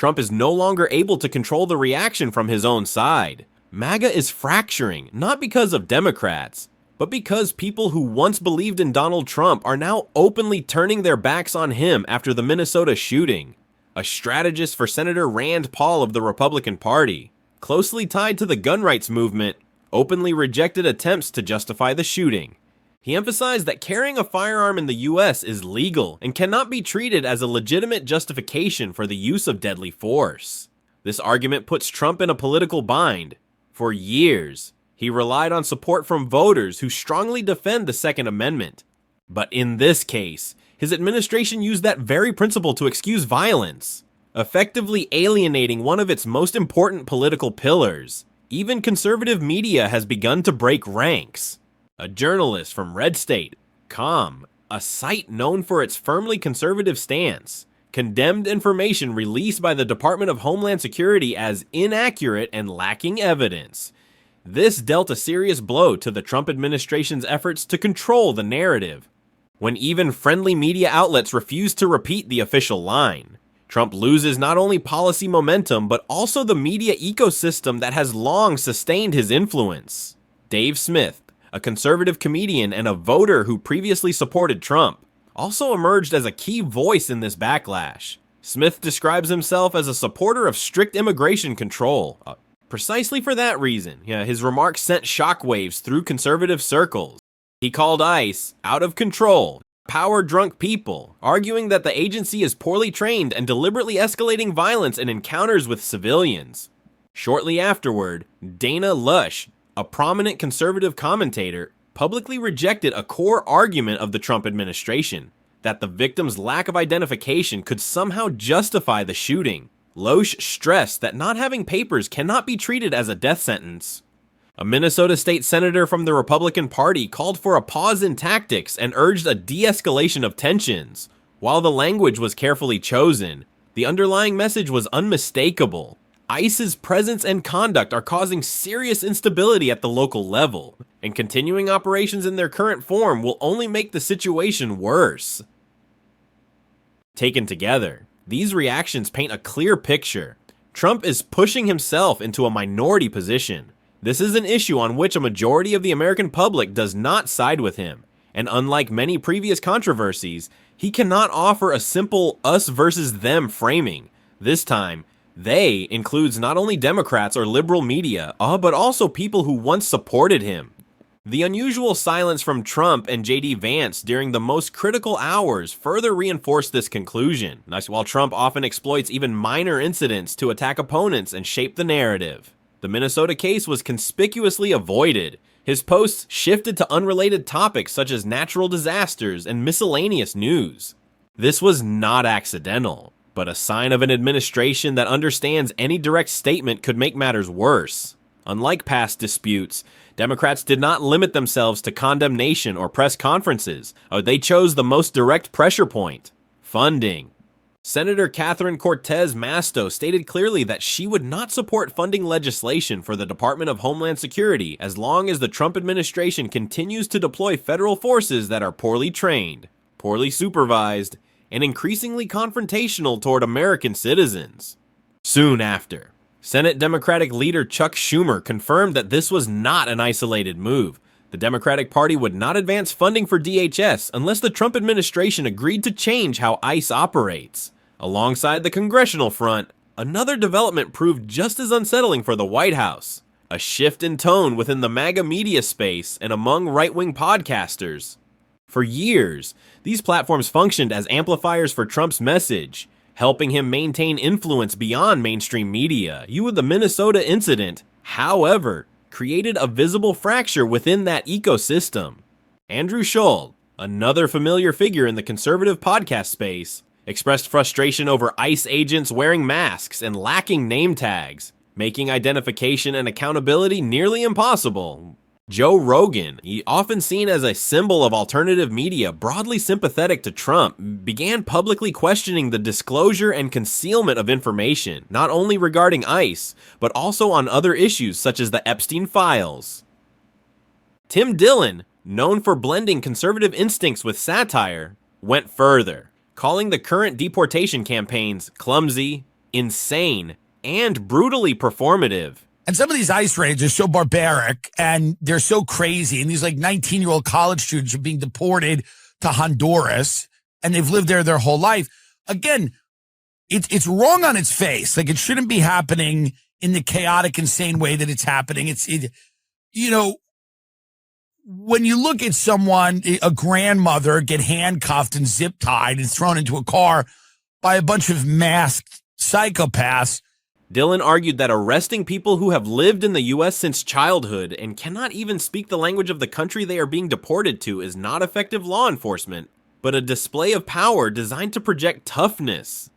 Trump is no longer able to control the reaction from his own side. MAGA is fracturing, not because of Democrats, but because people who once believed in Donald Trump are now openly turning their backs on him after the Minnesota shooting. A strategist for Senator Rand Paul of the Republican Party, closely tied to the gun rights movement, openly rejected attempts to justify the shooting. He emphasized that carrying a firearm in the U.S. is legal and cannot be treated as a legitimate justification for the use of deadly force. This argument puts Trump in a political bind. For years, he relied on support from voters who strongly defend the Second Amendment. But in this case, his administration used that very principle to excuse violence, effectively alienating one of its most important political pillars. Even conservative media has begun to break ranks. A journalist from Red State, a site known for its firmly conservative stance, condemned information released by the Department of Homeland Security as inaccurate and lacking evidence. This dealt a serious blow to the Trump administration's efforts to control the narrative. When even friendly media outlets refuse to repeat the official line, Trump loses not only policy momentum, but also the media ecosystem that has long sustained his influence. Dave Smith, a conservative comedian and a voter who previously supported Trump, also emerged as a key voice in this backlash. Smith describes himself as a supporter of strict immigration control. Precisely for that reason, his remarks sent shockwaves through conservative circles. He called ICE out of control, power-drunk people, arguing that the agency is poorly trained and deliberately escalating violence in encounters with civilians. Shortly afterward, Dana Lush, a prominent conservative commentator, publicly rejected a core argument of the Trump administration, that the victim's lack of identification could somehow justify the shooting. Loesch stressed that not having papers cannot be treated as a death sentence. A Minnesota state senator from the Republican Party called for a pause in tactics and urged a de-escalation of tensions. While the language was carefully chosen, the underlying message was unmistakable. ICE's presence and conduct are causing serious instability at the local level, and continuing operations in their current form will only make the situation worse. Taken together, these reactions paint a clear picture. Trump is pushing himself into a minority position. This is an issue on which a majority of the American public does not side with him, and unlike many previous controversies, he cannot offer a simple us versus them framing. This time, they includes not only Democrats or liberal media, but also people who once supported him. The unusual silence from Trump and J.D. Vance during the most critical hours further reinforced this conclusion, while Trump often exploits even minor incidents to attack opponents and shape the narrative. The Minnesota case was conspicuously avoided. His posts shifted to unrelated topics such as natural disasters and miscellaneous news. This was not accidental, but a sign of an administration that understands any direct statement could make matters worse. Unlike past disputes, Democrats did not limit themselves to condemnation or press conferences. They chose the most direct pressure point: funding. Senator Catherine Cortez Masto stated clearly that she would not support funding legislation for the Department of Homeland Security as long as the Trump administration continues to deploy federal forces that are poorly trained, poorly supervised, and increasingly confrontational toward American citizens. Soon after, Senate Democratic leader Chuck Schumer confirmed that this was not an isolated move. The Democratic Party would not advance funding for DHS unless the Trump administration agreed to change how ICE operates. Alongside the congressional front, another development proved just as unsettling for the White House: a shift in tone within the MAGA media space and among right-wing podcasters. For years, these platforms functioned as amplifiers for Trump's message, helping him maintain influence beyond mainstream media. The Minnesota incident, however, created a visible fracture within that ecosystem. Andrew Scholl, another familiar figure in the conservative podcast space, expressed frustration over ICE agents wearing masks and lacking name tags, making identification and accountability nearly impossible. Joe Rogan, often seen as a symbol of alternative media broadly sympathetic to Trump, began publicly questioning the disclosure and concealment of information, not only regarding ICE, but also on other issues such as the Epstein files. Tim Dillon, known for blending conservative instincts with satire, went further, calling the current deportation campaigns clumsy, insane, and brutally performative. And some of these ICE raids are so barbaric and they're so crazy. And these like 19-year-old college students are being deported to Honduras and they've lived there their whole life. Again, it's wrong on its face. Like, it shouldn't be happening in the chaotic, insane way that it's happening. When you look at someone, a grandmother, get handcuffed and zip tied and thrown into a car by a bunch of masked psychopaths. Dylan argued that arresting people who have lived in the U.S. since childhood and cannot even speak the language of the country they are being deported to is not effective law enforcement, but a display of power designed to project toughness.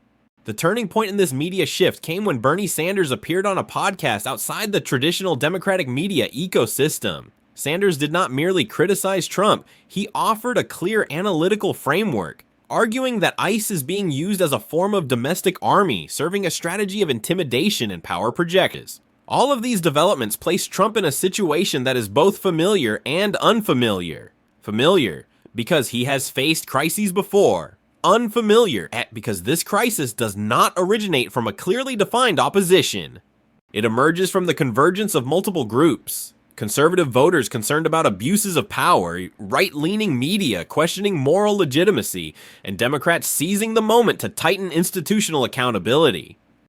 The turning point in this media shift came when Bernie Sanders appeared on a podcast outside the traditional Democratic media ecosystem. Sanders did not merely criticize Trump, he offered a clear analytical framework, arguing that ICE is being used as a form of domestic army, serving a strategy of intimidation and power projections. All of these developments place Trump in a situation that is both familiar and unfamiliar. Familiar, because he has faced crises before. Unfamiliar, because this crisis does not originate from a clearly defined opposition. It emerges from the convergence of multiple groups. Conservative voters concerned about abuses of power, right-leaning media questioning moral legitimacy, and Democrats seizing the moment to tighten institutional accountability.